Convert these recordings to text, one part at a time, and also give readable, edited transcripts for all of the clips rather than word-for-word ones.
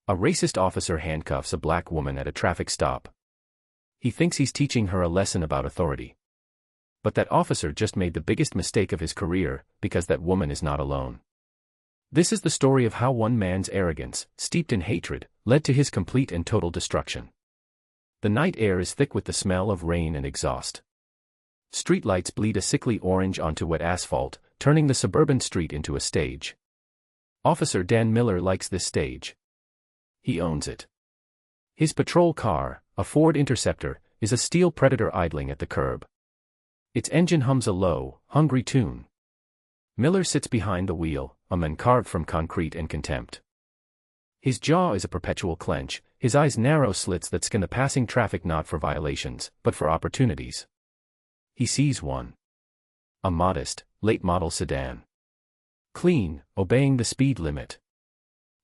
A racist officer handcuffs a black woman at a traffic stop. He thinks he's teaching her a lesson about authority. But that officer just made the biggest mistake of his career, because that woman is not alone. This is the story of how one man's arrogance, steeped in hatred, led to his complete and total destruction. The night air is thick with the smell of rain and exhaust. Streetlights bleed a sickly orange onto wet asphalt, turning the suburban street into a stage. Officer Dan Miller likes this stage. He owns it. His patrol car, a Ford Interceptor, is a steel Predator idling at the curb. Its engine hums a low, hungry tune. Miller sits behind the wheel, a man carved from concrete and contempt. His jaw is a perpetual clench, his eyes narrow slits that scan the passing traffic not for violations, but for opportunities. He sees one. A modest, late-model sedan. Clean, obeying the speed limit.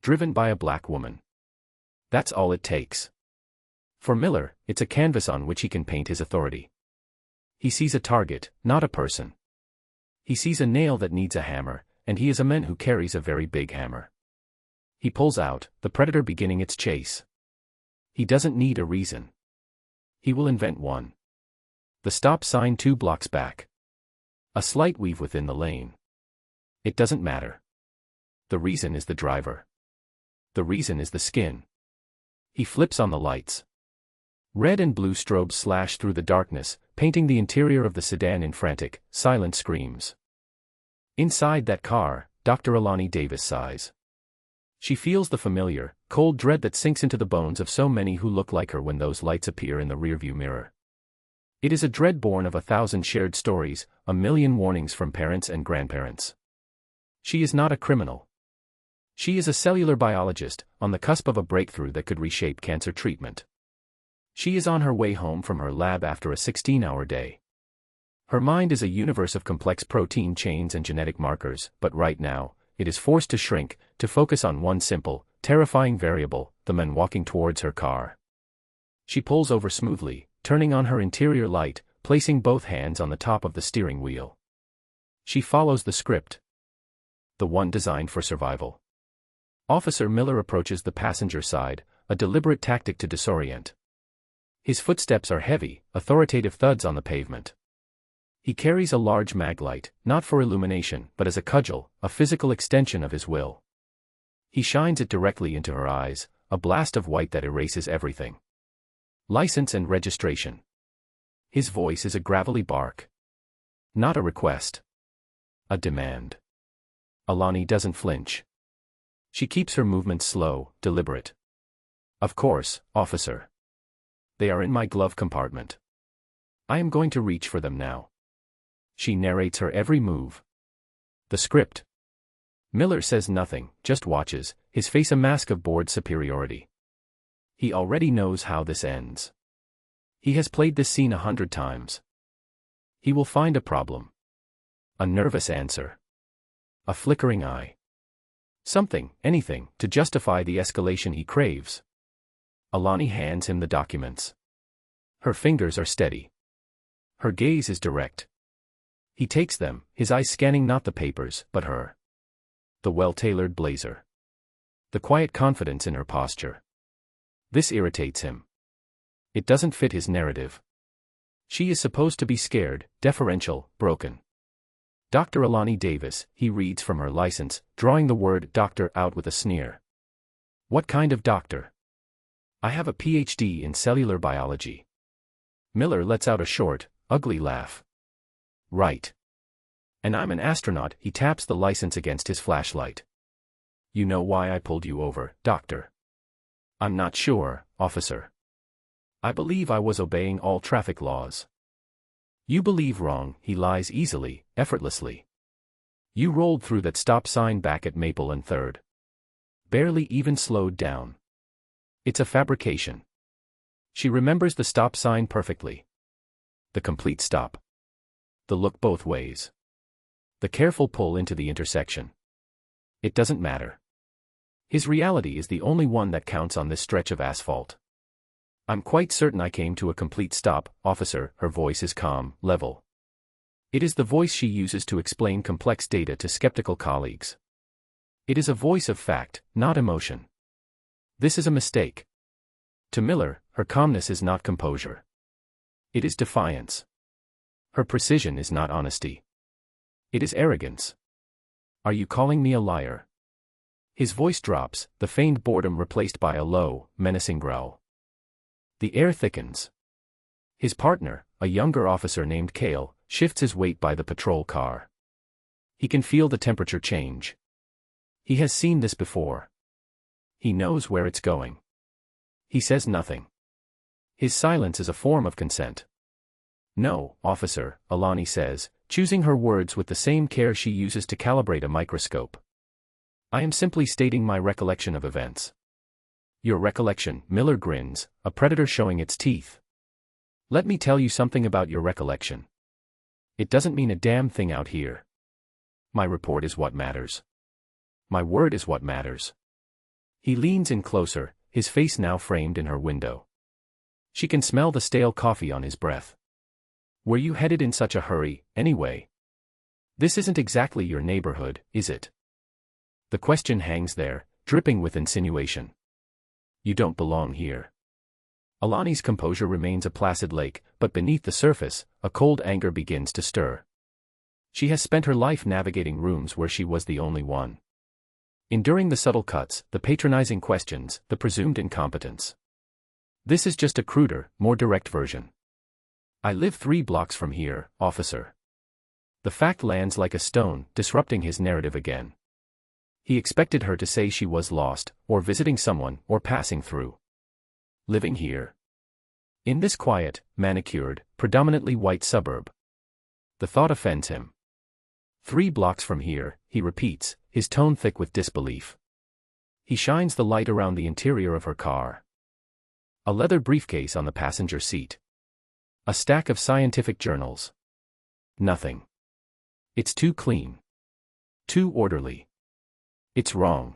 Driven by a black woman. That's all it takes. For Miller, it's a canvas on which he can paint his authority. He sees a target, not a person. He sees a nail that needs a hammer, and he is a man who carries a very big hammer. He pulls out, the Predator beginning its chase. He doesn't need a reason. He will invent one. The stop sign 2 blocks back. A slight weave within the lane. It doesn't matter. The reason is the driver. The reason is the skin. He flips on the lights. Red and blue strobes slash through the darkness, painting the interior of the sedan in frantic, silent screams. Inside that car, Dr. Alani Davis sighs. She feels the familiar, cold dread that sinks into the bones of so many who look like her when those lights appear in the rearview mirror. It is a dread born of 1,000 shared stories, 1,000,000 warnings from parents and grandparents. She is not a criminal. She is a cellular biologist, on the cusp of a breakthrough that could reshape cancer treatment. She is on her way home from her lab after a 16-hour day. Her mind is a universe of complex protein chains and genetic markers, but right now, it is forced to shrink, to focus on one simple, terrifying variable, the man walking towards her car. She pulls over smoothly, turning on her interior light, placing both hands on the top of the steering wheel. She follows the script. The one designed for survival. Officer Miller approaches the passenger side, a deliberate tactic to disorient. His footsteps are heavy, authoritative thuds on the pavement. He carries a large mag light, not for illumination, but as a cudgel, a physical extension of his will. He shines it directly into her eyes, a blast of white that erases everything. License and registration. His voice is a gravelly bark. Not a request. A demand. Alani doesn't flinch. She keeps her movements slow, deliberate. Of course, officer. They are in my glove compartment. I am going to reach for them now. She narrates her every move. The script. Miller says nothing, just watches, his face a mask of bored superiority. He already knows how this ends. He has played this scene 100 times. He will find a problem. A nervous answer. A flickering eye. Something, anything, to justify the escalation he craves. Alani hands him the documents. Her fingers are steady. Her gaze is direct. He takes them, his eyes scanning not the papers, but her. The well-tailored blazer. The quiet confidence in her posture. This irritates him. It doesn't fit his narrative. She is supposed to be scared, deferential, broken. Dr. Alani Davis, he reads from her license, drawing the word doctor out with a sneer. What kind of doctor? I have a PhD in cellular biology. Miller lets out a short, ugly laugh. Right. And I'm an astronaut. He taps the license against his flashlight. You know why I pulled you over, doctor? I'm not sure, officer. I believe I was obeying all traffic laws. You believe wrong, he lies easily, effortlessly. You rolled through that stop sign back at Maple and 3rd. Barely even slowed down. It's a fabrication. She remembers the stop sign perfectly. The complete stop. The look both ways. The careful pull into the intersection. It doesn't matter. His reality is the only one that counts on this stretch of asphalt. I'm quite certain I came to a complete stop, officer. Her voice is calm, level. It is the voice she uses to explain complex data to skeptical colleagues. It is a voice of fact, not emotion. This is a mistake. To Miller, her calmness is not composure. It is defiance. Her precision is not honesty. It is arrogance. Are you calling me a liar? His voice drops, the feigned boredom replaced by a low, menacing growl. The air thickens. His partner, a younger officer named Cale, shifts his weight by the patrol car. He can feel the temperature change. He has seen this before. He knows where it's going. He says nothing. His silence is a form of consent. No, officer, Alani says, choosing her words with the same care she uses to calibrate a microscope. I am simply stating my recollection of events. Your recollection, Miller grins, a predator showing its teeth. Let me tell you something about your recollection. It doesn't mean a damn thing out here. My report is what matters. My word is what matters. He leans in closer, his face now framed in her window. She can smell the stale coffee on his breath. Were you headed in such a hurry, anyway? This isn't exactly your neighborhood, is it? The question hangs there, dripping with insinuation. You don't belong here. Alani's composure remains a placid lake, but beneath the surface, a cold anger begins to stir. She has spent her life navigating rooms where she was the only one. Enduring the subtle cuts, the patronizing questions, the presumed incompetence. This is just a cruder, more direct version. I live 3 blocks from here, officer. The fact lands like a stone, disrupting his narrative again. He expected her to say she was lost, or visiting someone, or passing through. Living here. In this quiet, manicured, predominantly white suburb. The thought offends him. 3 blocks from here, he repeats, his tone thick with disbelief. He shines the light around the interior of her car. A leather briefcase on the passenger seat. A stack of scientific journals. Nothing. It's too clean. Too orderly. It's wrong.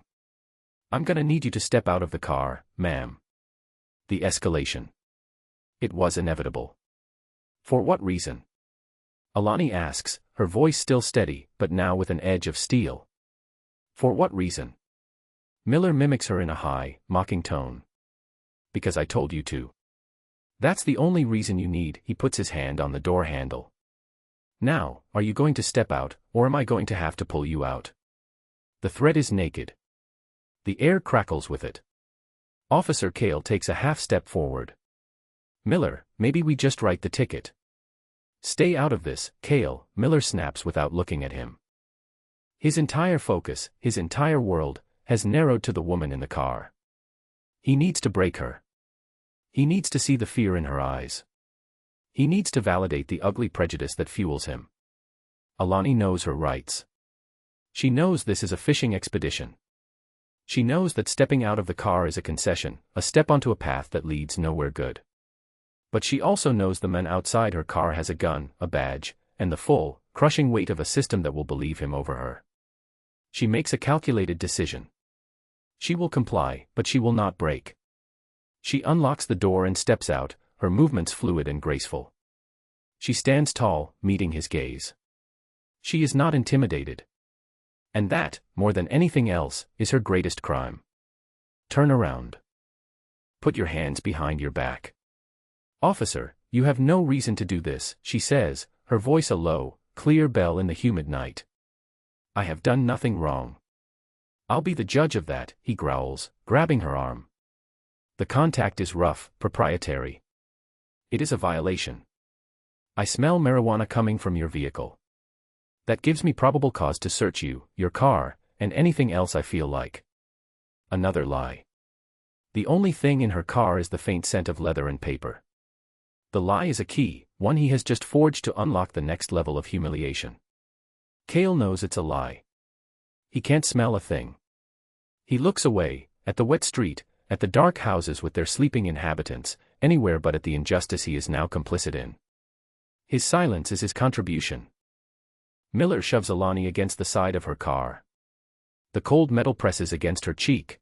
I'm gonna need you to step out of the car, ma'am. The escalation. It was inevitable. For what reason? Alani asks, her voice still steady, but now with an edge of steel. For what reason? Miller mimics her in a high, mocking tone. Because I told you to. That's the only reason you need. He puts his hand on the door handle. Now, are you going to step out, or am I going to have to pull you out? The threat is naked. The air crackles with it. Officer Cale takes a half step forward. Miller, maybe we just write the ticket. Stay out of this, Cale, Miller snaps without looking at him. His entire focus, his entire world, has narrowed to the woman in the car. He needs to break her. He needs to see the fear in her eyes. He needs to validate the ugly prejudice that fuels him. Alani knows her rights. She knows this is a fishing expedition. She knows that stepping out of the car is a concession, a step onto a path that leads nowhere good. But she also knows the man outside her car has a gun, a badge, and the full, crushing weight of a system that will believe him over her. She makes a calculated decision. She will comply, but she will not break. She unlocks the door and steps out, her movements fluid and graceful. She stands tall, meeting his gaze. She is not intimidated. And that, more than anything else, is her greatest crime. Turn around. Put your hands behind your back. Officer, you have no reason to do this, she says, her voice a low, clear bell in the humid night. I have done nothing wrong. I'll be the judge of that, he growls, grabbing her arm. The contact is rough, proprietary. It is a violation. I smell marijuana coming from your vehicle. That gives me probable cause to search you, your car, and anything else I feel like. Another lie. The only thing in her car is the faint scent of leather and paper. The lie is a key, one he has just forged to unlock the next level of humiliation. Cale knows it's a lie. He can't smell a thing. He looks away, at the wet street, at the dark houses with their sleeping inhabitants, anywhere but at the injustice he is now complicit in. His silence is his contribution. Miller shoves Alani against the side of her car. The cold metal presses against her cheek.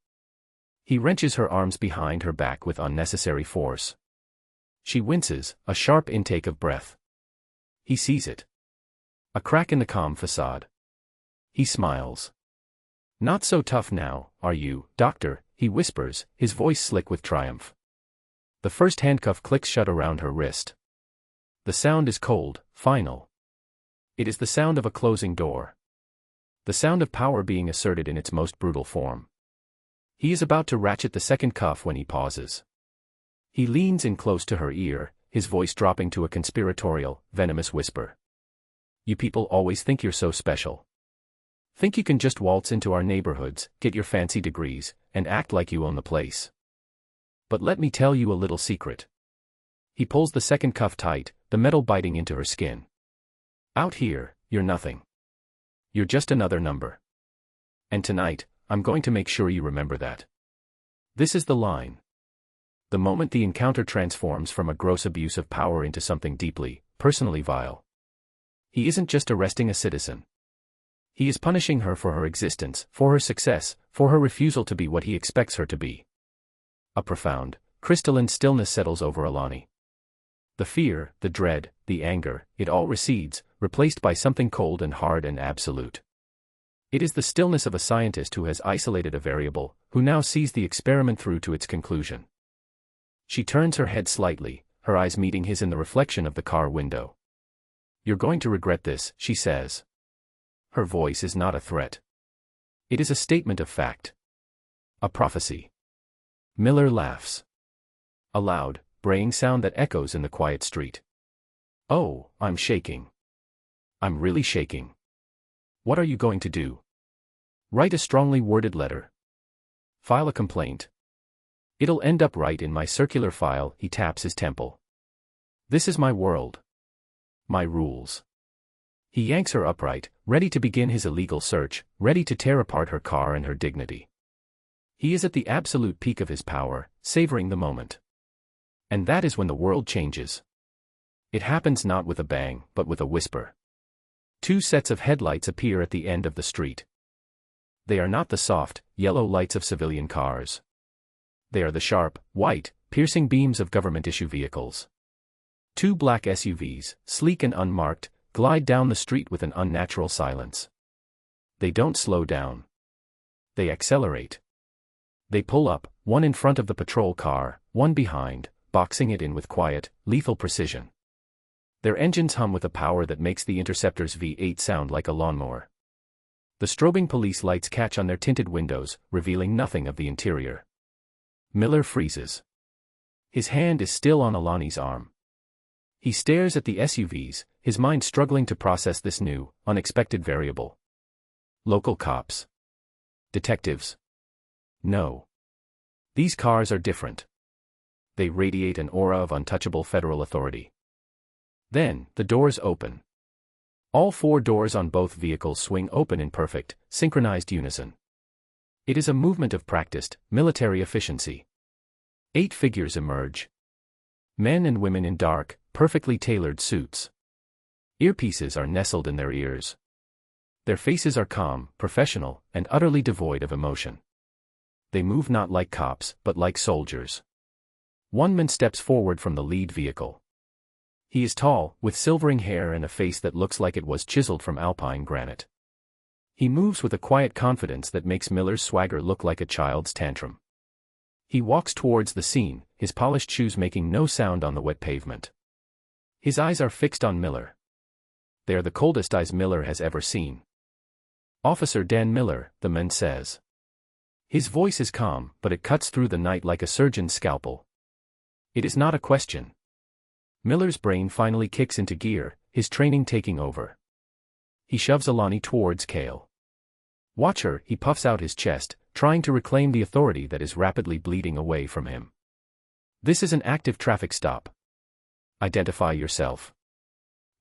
He wrenches her arms behind her back with unnecessary force. She winces, a sharp intake of breath. He sees it. A crack in the calm facade. He smiles. Not so tough now, are you, doctor? He whispers, his voice slick with triumph. The first handcuff clicks shut around her wrist. The sound is cold, final. It is the sound of a closing door. The sound of power being asserted in its most brutal form. He is about to ratchet the second cuff when he pauses. He leans in close to her ear, his voice dropping to a conspiratorial, venomous whisper. You people always think you're so special. Think you can just waltz into our neighborhoods, get your fancy degrees, and act like you own the place. But let me tell you a little secret. He pulls the second cuff tight, the metal biting into her skin. Out here, you're nothing. You're just another number. And tonight, I'm going to make sure you remember that. This is the line. The moment the encounter transforms from a gross abuse of power into something deeply, personally vile. He isn't just arresting a citizen. He is punishing her for her existence, for her success, for her refusal to be what he expects her to be. A profound, crystalline stillness settles over Alani. The fear, the dread, the anger, it all recedes, replaced by something cold and hard and absolute. It is the stillness of a scientist who has isolated a variable, who now sees the experiment through to its conclusion. She turns her head slightly, her eyes meeting his in the reflection of the car window. You're going to regret this, she says. Her voice is not a threat. It is a statement of fact. A prophecy. Miller laughs. A loud, braying sound that echoes in the quiet street. Oh, I'm shaking. I'm really shaking. What are you going to do? Write a strongly worded letter. File a complaint. It'll end up right in my circular file. He taps his temple. This is my world. My rules. He yanks her upright, ready to begin his illegal search, ready to tear apart her car and her dignity. He is at the absolute peak of his power, savoring the moment. And that is when the world changes. It happens not with a bang, but with a whisper. Two sets of headlights appear at the end of the street. They are not the soft, yellow lights of civilian cars. They are the sharp, white, piercing beams of government-issue vehicles. Two black SUVs, sleek and unmarked, glide down the street with an unnatural silence. They don't slow down. They accelerate. They pull up, one in front of the patrol car, one behind, boxing it in with quiet, lethal precision. Their engines hum with a power that makes the Interceptor's V8 sound like a lawnmower. The strobing police lights catch on their tinted windows, revealing nothing of the interior. Miller freezes. His hand is still on Alani's arm. He stares at the SUVs, his mind struggling to process this new, unexpected variable. Local cops. Detectives. No. These cars are different. They radiate an aura of untouchable federal authority. Then, the doors open. All four doors on both vehicles swing open in perfect, synchronized unison. It is a movement of practiced, military efficiency. 8 figures emerge. Men and women in dark, perfectly tailored suits. Earpieces are nestled in their ears. Their faces are calm, professional, and utterly devoid of emotion. They move not like cops, but like soldiers. One man steps forward from the lead vehicle. He is tall, with silvering hair and a face that looks like it was chiseled from alpine granite. He moves with a quiet confidence that makes Miller's swagger look like a child's tantrum. He walks towards the scene, his polished shoes making no sound on the wet pavement. His eyes are fixed on Miller. They are the coldest eyes Miller has ever seen. Officer Dan Miller, the man says. His voice is calm, but it cuts through the night like a surgeon's scalpel. It is not a question. Miller's brain finally kicks into gear, his training taking over. He shoves Alani towards Cale. Watch her, he puffs out his chest, trying to reclaim the authority that is rapidly bleeding away from him. This is an active traffic stop. Identify yourself.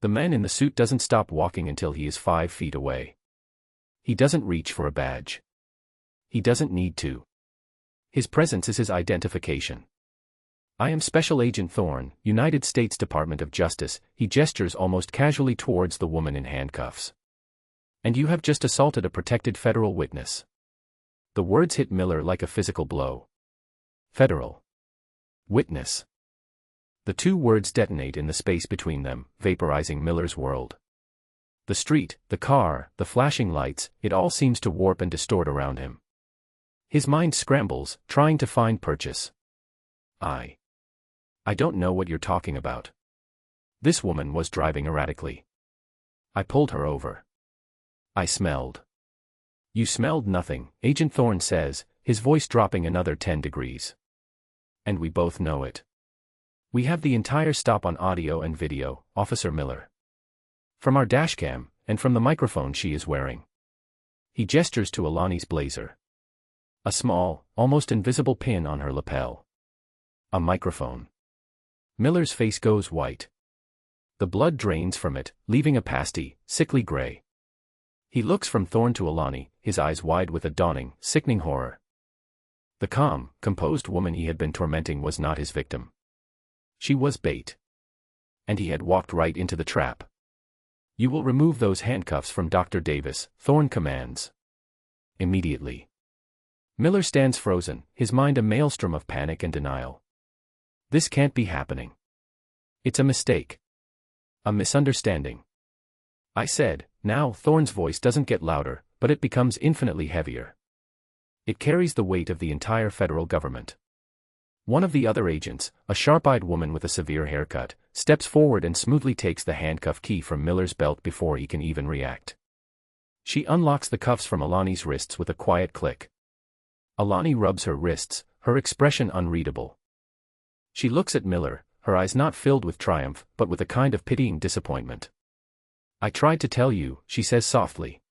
The man in the suit doesn't stop walking until he is 5 feet away. He doesn't reach for a badge. He doesn't need to. His presence is his identification. I am Special Agent Thorne, United States Department of Justice. He gestures almost casually towards the woman in handcuffs. And you have just assaulted a protected federal witness. The words hit Miller like a physical blow. Federal witness. The two words detonate in the space between them, vaporizing Miller's world. The street, the car, the flashing lights, it all seems to warp and distort around him. His mind scrambles, trying to find purchase. I don't know what you're talking about. This woman was driving erratically. I pulled her over. I smelled. You smelled nothing, Agent Thorne says, his voice dropping another 10 degrees. And we both know it. We have the entire stop on audio and video, Officer Miller. From our dashcam, and from the microphone she is wearing. He gestures to Alani's blazer. A small, almost invisible pin on her lapel. A microphone. Miller's face goes white. The blood drains from it, leaving a pasty, sickly gray. He looks from Thorne to Alani, his eyes wide with a dawning, sickening horror. The calm, composed woman he had been tormenting was not his victim. She was bait. And he had walked right into the trap. You will remove those handcuffs from Dr. Davis, Thorne commands. Immediately. Miller stands frozen, his mind a maelstrom of panic and denial. This can't be happening. It's a mistake. A misunderstanding. I said. Now Thorne's voice doesn't get louder, but it becomes infinitely heavier. It carries the weight of the entire federal government. One of the other agents, a sharp-eyed woman with a severe haircut, steps forward and smoothly takes the handcuff key from Miller's belt before he can even react. She unlocks the cuffs from Alani's wrists with a quiet click. Alani rubs her wrists, her expression unreadable. She looks at Miller, her eyes not filled with triumph, but with a kind of pitying disappointment. I tried to tell you, she says softly.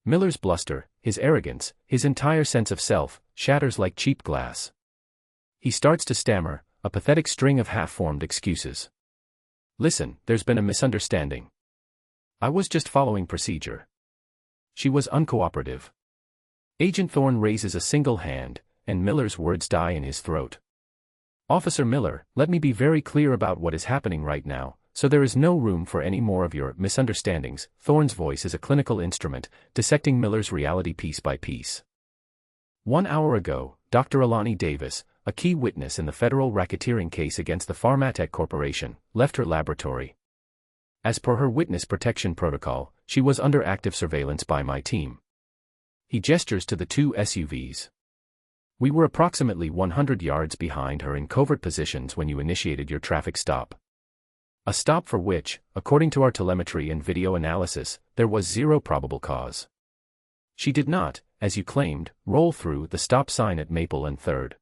Miller's bluster, his arrogance, his entire sense of self, shatters like cheap glass. He starts to stammer, a pathetic string of half-formed excuses. Listen, there's been a misunderstanding. I was just following procedure. She was uncooperative. Agent Thorne raises a single hand, and Miller's words die in his throat. Officer Miller, let me be very clear about what is happening right now, so there is no room for any more of your misunderstandings. Thorne's voice is a clinical instrument, dissecting Miller's reality piece by piece. 1 hour ago, Dr. Alani Davis, a key witness in the federal racketeering case against the Pharmatech Corporation, left her laboratory. As per her witness protection protocol, she was under active surveillance by my team. He gestures to the 2 SUVs. We were approximately 100 yards behind her in covert positions when you initiated your traffic stop. A stop for which, according to our telemetry and video analysis, there was zero probable cause. She did not, as you claimed, roll through the stop sign at Maple and 3rd.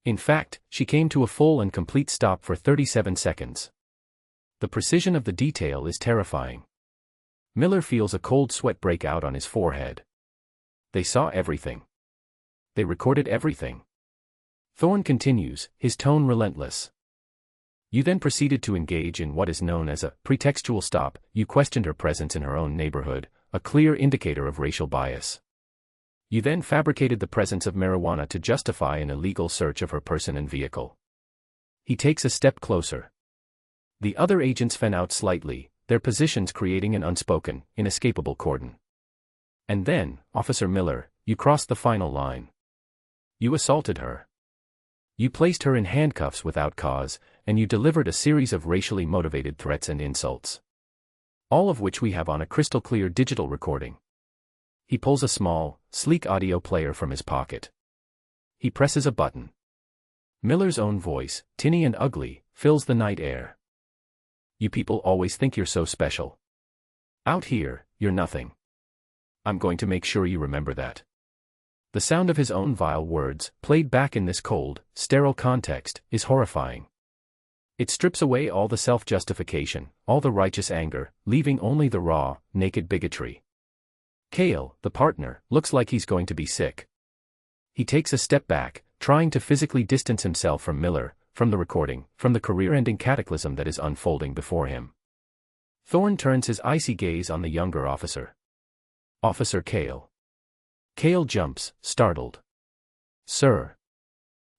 In fact, she came to a full and complete stop for 37 seconds. The precision of the detail is terrifying. Miller feels a cold sweat break out on his forehead. They saw everything. They recorded everything. Thorne continues, his tone relentless. You then proceeded to engage in what is known as a pretextual stop. You questioned her presence in her own neighborhood, a clear indicator of racial bias. You then fabricated the presence of marijuana to justify an illegal search of her person and vehicle. He takes a step closer. The other agents fan out slightly, their positions creating an unspoken, inescapable cordon. And then, Officer Miller, you crossed the final line. You assaulted her. You placed her in handcuffs without cause, and you delivered a series of racially motivated threats and insults. All of which we have on a crystal-clear digital recording. He pulls a small, sleek audio player from his pocket. He presses a button. Miller's own voice, tinny and ugly, fills the night air. You people always think you're so special. Out here, you're nothing. I'm going to make sure you remember that. The sound of his own vile words, played back in this cold, sterile context, is horrifying. It strips away all the self-justification, all the righteous anger, leaving only the raw, naked bigotry. Cale, the partner, looks like he's going to be sick. He takes a step back, trying to physically distance himself from Miller, from the recording, from the career-ending cataclysm that is unfolding before him. Thorne turns his icy gaze on the younger officer. Officer Cale. Cale jumps, startled. Sir.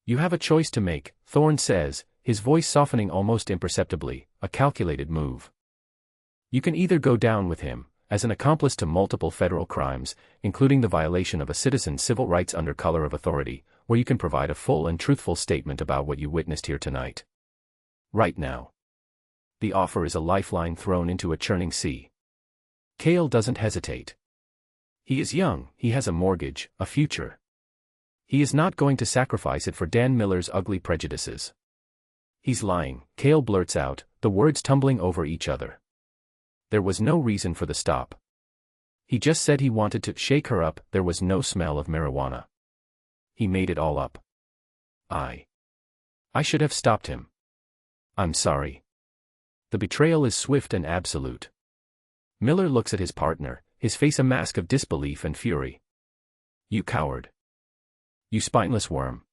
You have a choice to make, Thorne says, his voice softening almost imperceptibly, a calculated move. You can either go down with him, as an accomplice to multiple federal crimes, including the violation of a citizen's civil rights under color of authority, or you can provide a full and truthful statement about what you witnessed here tonight. Right now. The offer is a lifeline thrown into a churning sea. Cale doesn't hesitate. He is young, he has a mortgage, a future. He is not going to sacrifice it for Dan Miller's ugly prejudices. He's lying, Cale blurts out, the words tumbling over each other. There was no reason for the stop. He just said he wanted to shake her up, there was no smell of marijuana. He made it all up. I should have stopped him. I'm sorry. The betrayal is swift and absolute. Miller looks at his partner, his face a mask of disbelief and fury. You coward. You spineless worm.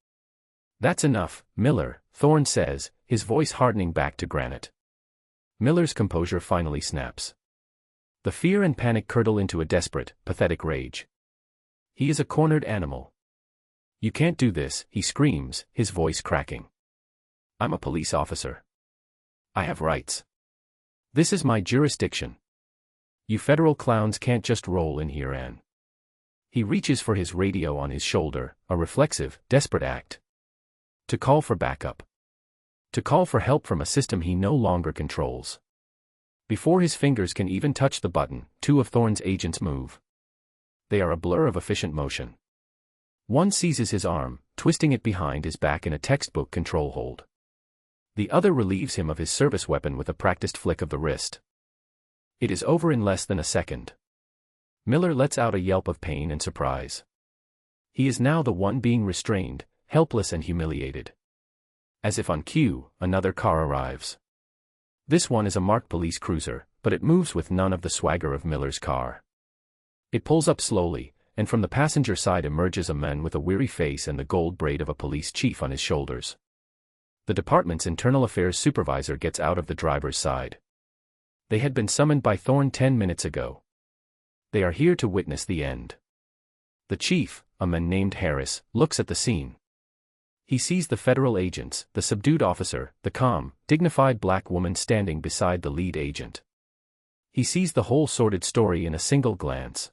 That's enough, Miller, Thorne says, his voice hardening back to granite. Miller's composure finally snaps. The fear and panic curdle into a desperate, pathetic rage. He is a cornered animal. You can't do this, he screams, his voice cracking. I'm a police officer. I have rights. This is my jurisdiction. You federal clowns can't just roll in here and... He reaches for his radio on his shoulder, a reflexive, desperate act. To call for backup. To call for help from a system he no longer controls. Before his fingers can even touch the button, two of Thorne's agents move. They are a blur of efficient motion. One seizes his arm, twisting it behind his back in a textbook control hold. The other relieves him of his service weapon with a practiced flick of the wrist. It is over in less than a second. Miller lets out a yelp of pain and surprise. He is now the one being restrained, helpless and humiliated. As if on cue, another car arrives. This one is a marked police cruiser, but it moves with none of the swagger of Miller's car. It pulls up slowly, and from the passenger side emerges a man with a weary face and the gold braid of a police chief on his shoulders. The department's internal affairs supervisor gets out of the driver's side. They had been summoned by Thorne 10 minutes ago. They are here to witness the end. The chief, a man named Harris, looks at the scene. He sees the federal agents, the subdued officer, the calm, dignified black woman standing beside the lead agent. He sees the whole sordid story in a single glance.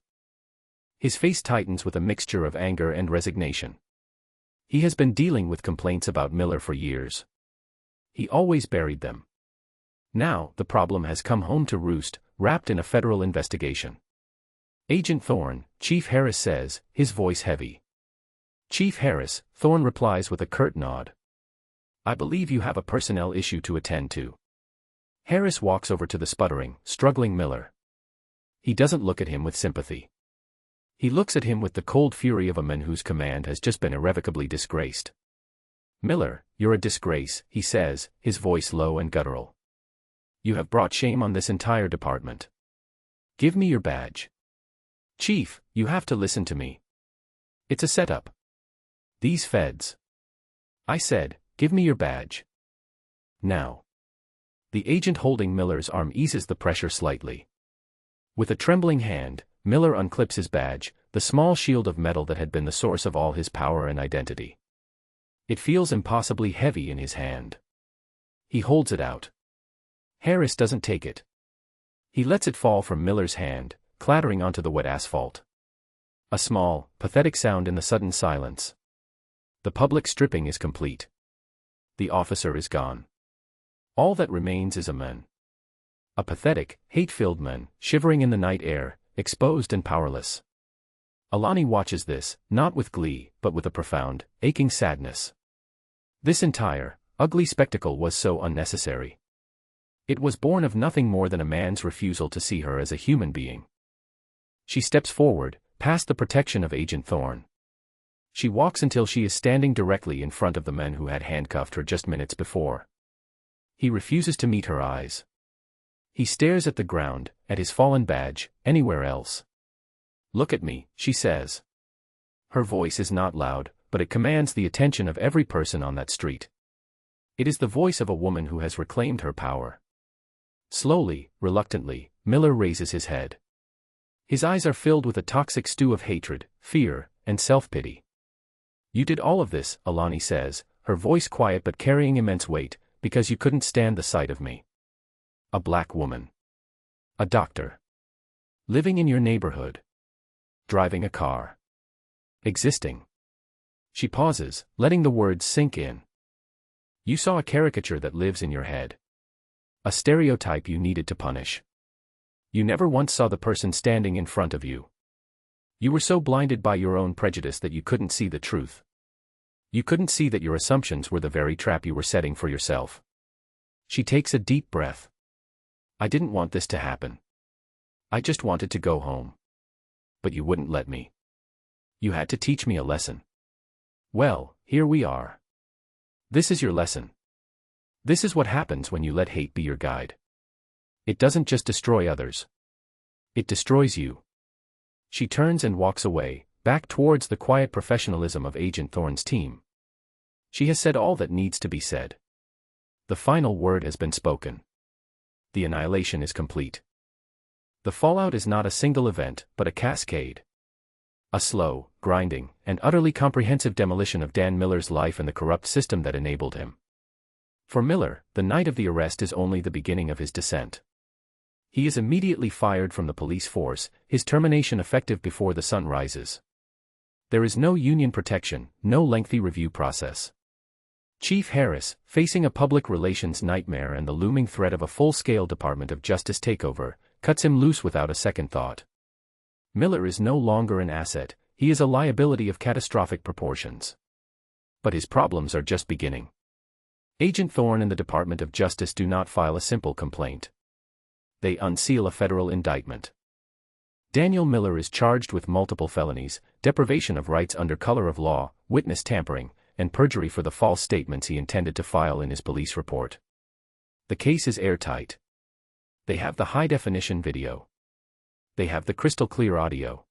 His face tightens with a mixture of anger and resignation. He has been dealing with complaints about Miller for years. He always buried them. Now, the problem has come home to roost, wrapped in a federal investigation. Agent Thorne, Chief Harris says, his voice heavy. Chief Harris, Thorne replies with a curt nod. I believe you have a personnel issue to attend to. Harris walks over to the sputtering, struggling Miller. He doesn't look at him with sympathy. He looks at him with the cold fury of a man whose command has just been irrevocably disgraced. Miller, you're a disgrace, he says, his voice low and guttural. You have brought shame on this entire department. Give me your badge. Chief, you have to listen to me. It's a setup. These feds. I said, give me your badge. Now. The agent holding Miller's arm eases the pressure slightly. With a trembling hand, Miller unclips his badge, the small shield of metal that had been the source of all his power and identity. It feels impossibly heavy in his hand. He holds it out. Harris doesn't take it. He lets it fall from Miller's hand, clattering onto the wet asphalt. A small, pathetic sound in the sudden silence. The public stripping is complete. The officer is gone. All that remains is a man. A pathetic, hate-filled man, shivering in the night air, exposed and powerless. Alani watches this, not with glee, but with a profound, aching sadness. This entire, ugly spectacle was so unnecessary. It was born of nothing more than a man's refusal to see her as a human being. She steps forward, past the protection of Agent Thorne. She walks until she is standing directly in front of the man who had handcuffed her just minutes before. He refuses to meet her eyes. He stares at the ground, at his fallen badge, anywhere else. Look at me, she says. Her voice is not loud, but it commands the attention of every person on that street. It is the voice of a woman who has reclaimed her power. Slowly, reluctantly, Miller raises his head. His eyes are filled with a toxic stew of hatred, fear, and self-pity. You did all of this, Alani says, her voice quiet but carrying immense weight, because you couldn't stand the sight of me. A black woman. A doctor. Living in your neighborhood. Driving a car. Existing. She pauses, letting the words sink in. You saw a caricature that lives in your head. A stereotype you needed to punish. You never once saw the person standing in front of you. You were so blinded by your own prejudice that you couldn't see the truth. You couldn't see that your assumptions were the very trap you were setting for yourself. She takes a deep breath. I didn't want this to happen. I just wanted to go home. But you wouldn't let me. You had to teach me a lesson. Well, here we are. This is your lesson. This is what happens when you let hate be your guide. It doesn't just destroy others. It destroys you. She turns and walks away, back towards the quiet professionalism of Agent Thorne's team. She has said all that needs to be said. The final word has been spoken. The annihilation is complete. The fallout is not a single event, but a cascade. A slow, grinding, and utterly comprehensive demolition of Dan Miller's life and the corrupt system that enabled him. For Miller, the night of the arrest is only the beginning of his descent. He is immediately fired from the police force, his termination effective before the sun rises. There is no union protection, no lengthy review process. Chief Harris, facing a public relations nightmare and the looming threat of a full-scale Department of Justice takeover, cuts him loose without a second thought. Miller is no longer an asset, he is a liability of catastrophic proportions. But his problems are just beginning. Agent Thorne and the Department of Justice do not file a simple complaint. They unseal a federal indictment. Daniel Miller is charged with multiple felonies, deprivation of rights under color of law, witness tampering, and perjury for the false statements he intended to file in his police report. The case is airtight. They have the high-definition video. They have the crystal-clear audio.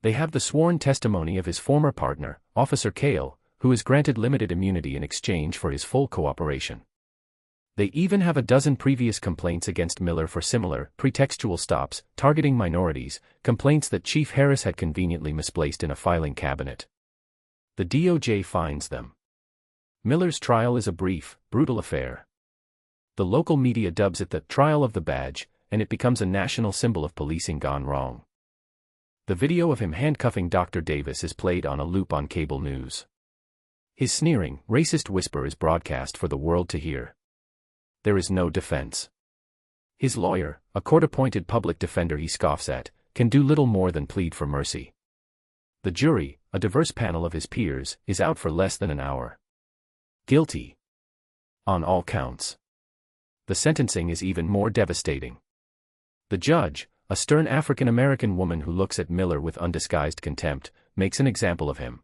They have the sworn testimony of his former partner, Officer Cale, who is granted limited immunity in exchange for his full cooperation. They even have a dozen previous complaints against Miller for similar, pretextual stops, targeting minorities, complaints that Chief Harris had conveniently misplaced in a filing cabinet. The DOJ finds them. Miller's trial is a brief, brutal affair. The local media dubs it the trial of the badge, and it becomes a national symbol of policing gone wrong. The video of him handcuffing Dr. Davis is played on a loop on cable news. His sneering, racist whisper is broadcast for the world to hear. There is no defense. His lawyer, a court-appointed public defender he scoffs at, can do little more than plead for mercy. The jury, a diverse panel of his peers, is out for less than an hour. Guilty. On all counts. The sentencing is even more devastating. The judge, a stern African-American woman who looks at Miller with undisguised contempt, makes an example of him.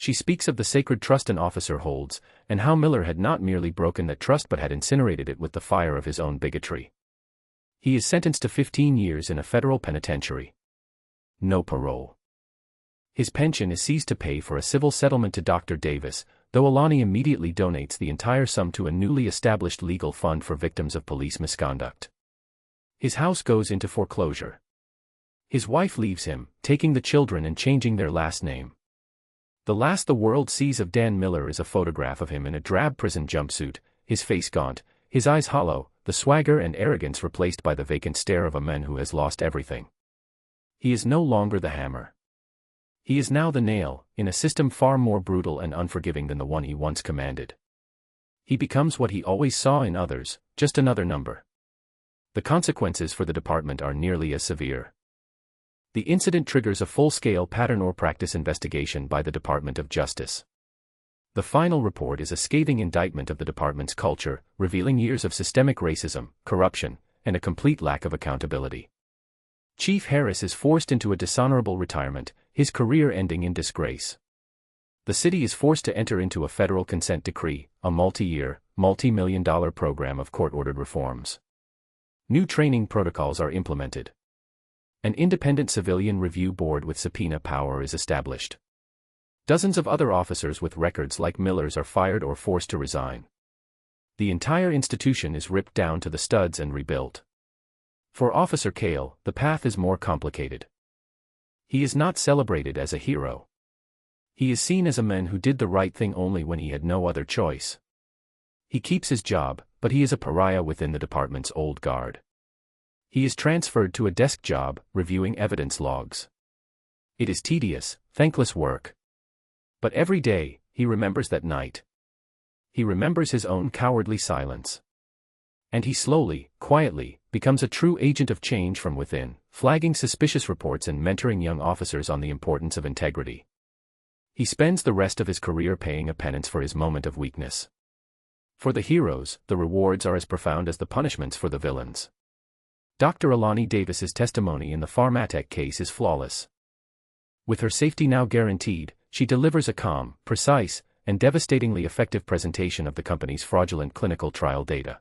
She speaks of the sacred trust an officer holds, and how Miller had not merely broken that trust but had incinerated it with the fire of his own bigotry. He is sentenced to 15 years in a federal penitentiary. No parole. His pension is seized to pay for a civil settlement to Dr. Davis, though Alani immediately donates the entire sum to a newly established legal fund for victims of police misconduct. His house goes into foreclosure. His wife leaves him, taking the children and changing their last name. The last the world sees of Dan Miller is a photograph of him in a drab prison jumpsuit, his face gaunt, his eyes hollow, the swagger and arrogance replaced by the vacant stare of a man who has lost everything. He is no longer the hammer. He is now the nail, in a system far more brutal and unforgiving than the one he once commanded. He becomes what he always saw in others, just another number. The consequences for the department are nearly as severe. The incident triggers a full-scale pattern or practice investigation by the Department of Justice. The final report is a scathing indictment of the department's culture, revealing years of systemic racism, corruption, and a complete lack of accountability. Chief Harris is forced into a dishonorable retirement, his career ending in disgrace. The city is forced to enter into a federal consent decree, a multi-year, multi-million-dollar program of court-ordered reforms. New training protocols are implemented. An independent civilian review board with subpoena power is established. Dozens of other officers with records like Miller's are fired or forced to resign. The entire institution is ripped down to the studs and rebuilt. For Officer Cale, the path is more complicated. He is not celebrated as a hero. He is seen as a man who did the right thing only when he had no other choice. He keeps his job, but he is a pariah within the department's old guard. He is transferred to a desk job, reviewing evidence logs. It is tedious, thankless work. But every day, he remembers that night. He remembers his own cowardly silence. And he slowly, quietly, becomes a true agent of change from within, flagging suspicious reports and mentoring young officers on the importance of integrity. He spends the rest of his career paying a penance for his moment of weakness. For the heroes, the rewards are as profound as the punishments for the villains. Dr. Alani Davis's testimony in the Pharmatech case is flawless. With her safety now guaranteed, she delivers a calm, precise, and devastatingly effective presentation of the company's fraudulent clinical trial data.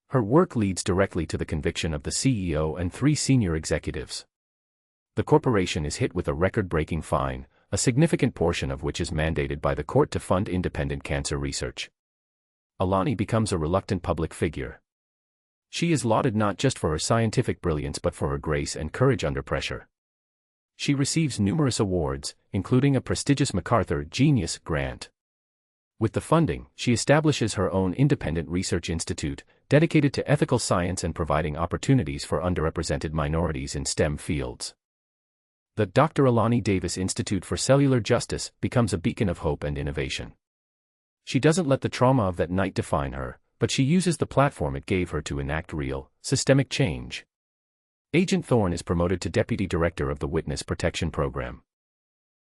Her work leads directly to the conviction of the CEO and 3 senior executives. The corporation is hit with a record-breaking fine, a significant portion of which is mandated by the court to fund independent cancer research. Alani becomes a reluctant public figure. She is lauded not just for her scientific brilliance but for her grace and courage under pressure. She receives numerous awards, including a prestigious MacArthur Genius Grant. With the funding, she establishes her own independent research institute, dedicated to ethical science and providing opportunities for underrepresented minorities in STEM fields. The Dr. Alani Davis Institute for Cellular Justice becomes a beacon of hope and innovation. She doesn't let the trauma of that night define her, but she uses the platform it gave her to enact real, systemic change. Agent Thorne is promoted to Deputy Director of the Witness Protection Program.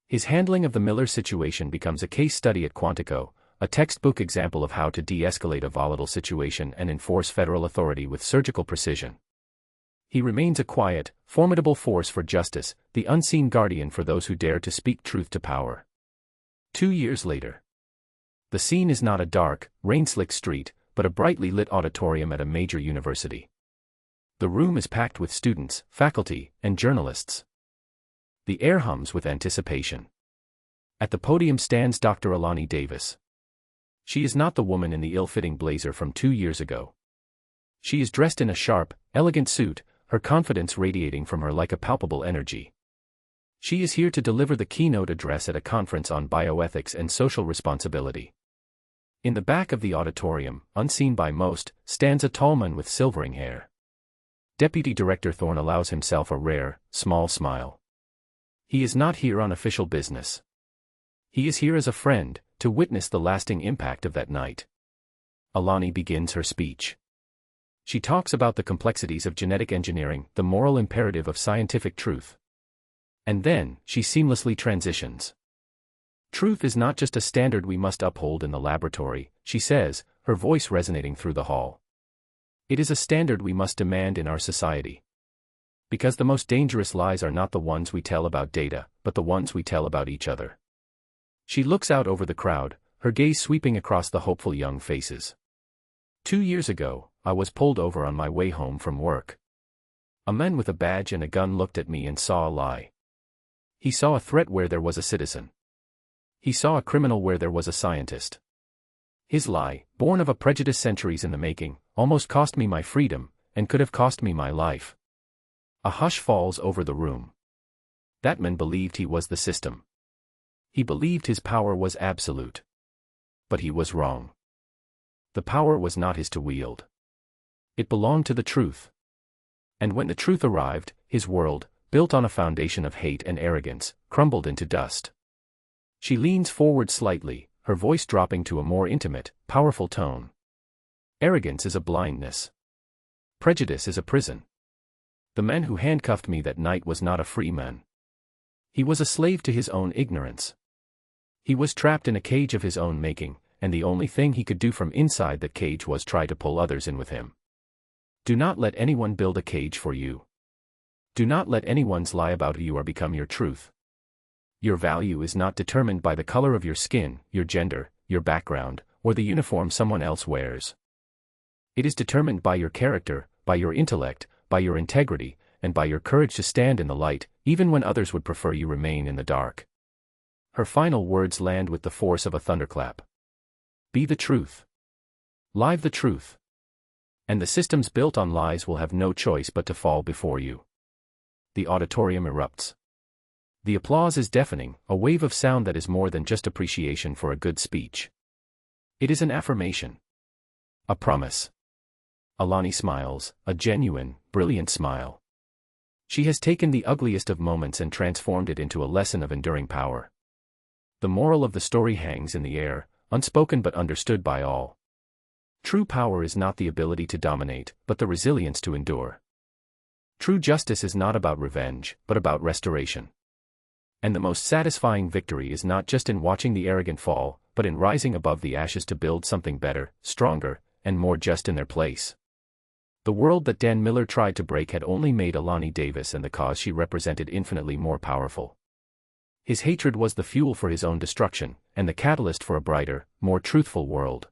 His handling of the Miller situation becomes a case study at Quantico, a textbook example of how to de-escalate a volatile situation and enforce federal authority with surgical precision. He remains a quiet, formidable force for justice, the unseen guardian for those who dare to speak truth to power. 2 years later. The scene is not a dark, rain-slicked street, but a brightly lit auditorium at a major university. The room is packed with students, faculty, and journalists. The air hums with anticipation. At the podium stands Dr. Alani Davis. She is not the woman in the ill-fitting blazer from 2 years ago. She is dressed in a sharp, elegant suit, her confidence radiating from her like a palpable energy. She is here to deliver the keynote address at a conference on bioethics and social responsibility. In the back of the auditorium, unseen by most, stands a tall man with silvering hair. Deputy Director Thorne allows himself a rare, small smile. He is not here on official business. He is here as a friend, to witness the lasting impact of that night. Alani begins her speech. She talks about the complexities of genetic engineering, the moral imperative of scientific truth. And then, she seamlessly transitions. Truth is not just a standard we must uphold in the laboratory, she says, her voice resonating through the hall. It is a standard we must demand in our society. Because the most dangerous lies are not the ones we tell about data, but the ones we tell about each other. She looks out over the crowd, her gaze sweeping across the hopeful young faces. 2 years ago, I was pulled over on my way home from work. A man with a badge and a gun looked at me and saw a lie. He saw a threat where there was a citizen. He saw a criminal where there was a scientist. His lie, born of a prejudice centuries in the making, almost cost me my freedom, and could have cost me my life. A hush falls over the room. That man believed he was the system. He believed his power was absolute. But he was wrong. The power was not his to wield. It belonged to the truth. And when the truth arrived, his world, built on a foundation of hate and arrogance, crumbled into dust. She leans forward slightly, her voice dropping to a more intimate, powerful tone. Arrogance is a blindness. Prejudice is a prison. The man who handcuffed me that night was not a free man. He was a slave to his own ignorance. He was trapped in a cage of his own making, and the only thing he could do from inside that cage was try to pull others in with him. Do not let anyone build a cage for you. Do not let anyone's lie about who you are become your truth. Your value is not determined by the color of your skin, your gender, your background, or the uniform someone else wears. It is determined by your character, by your intellect, by your integrity, and by your courage to stand in the light, even when others would prefer you remain in the dark. Her final words land with the force of a thunderclap. Be the truth. Live the truth. And the systems built on lies will have no choice but to fall before you. The auditorium erupts. The applause is deafening, a wave of sound that is more than just appreciation for a good speech. It is an affirmation. A promise. Alani smiles, a genuine, brilliant smile. She has taken the ugliest of moments and transformed it into a lesson of enduring power. The moral of the story hangs in the air, unspoken but understood by all. True power is not the ability to dominate, but the resilience to endure. True justice is not about revenge, but about restoration. And the most satisfying victory is not just in watching the arrogant fall, but in rising above the ashes to build something better, stronger, and more just in their place. The world that Dan Miller tried to break had only made Alani Davis and the cause she represented infinitely more powerful. His hatred was the fuel for his own destruction, and the catalyst for a brighter, more truthful world.